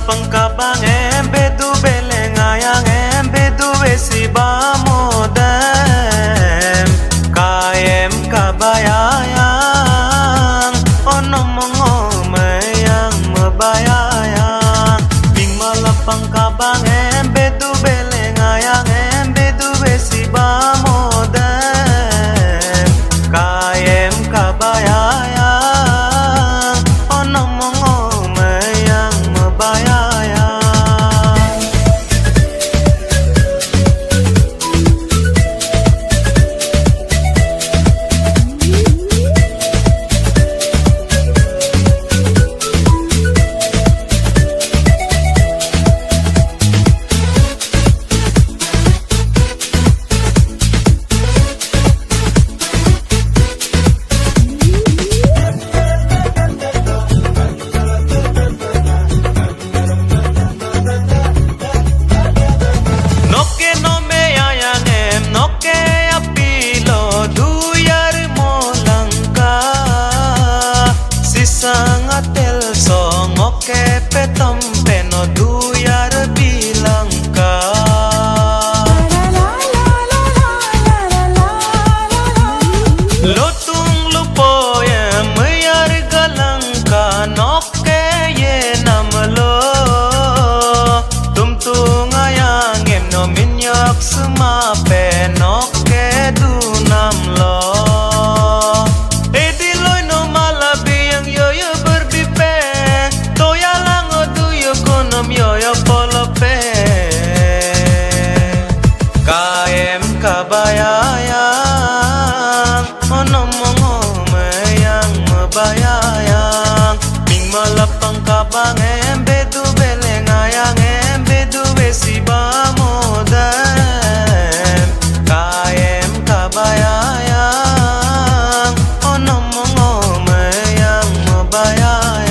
Pangkabang bedu belengayang bedu besi bamodem kaem kabayayang ono mongo mayang mabayayang bing malapang kabang bedu belengayang bedu besi bamodem kaem kabayayang ono mongo mayang mabayayang. Sangatel songok petom peno duyar bilang ka lotung lupo ya mayar galang ka noke ye namlo tumtung ayang em no minyak sema penoke du namlo. Yoyo polope kaem kabayayang ono mongo mayang mabayayang ming malapang kabang bedu belengayang bedu besi bamodem kaem kabayayang ono mongo mayang mabayayang.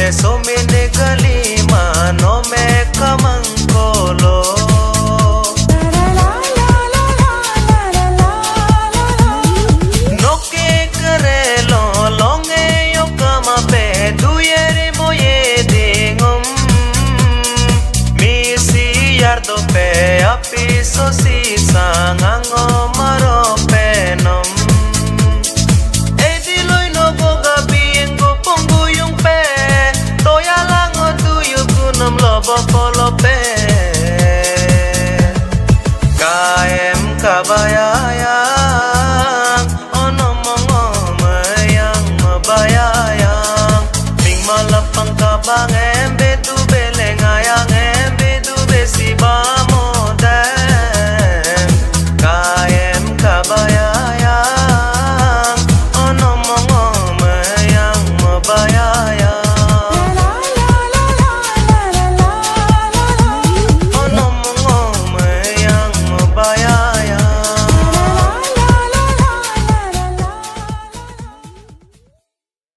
So mene galima no me kamangkolo no ke karelo longe yo kama pe duyere moye dingum misi yardo pe api so si sangango maro penom lobo polope kaem kabayayang ono mongo mayang mabayayang ming malapang kabang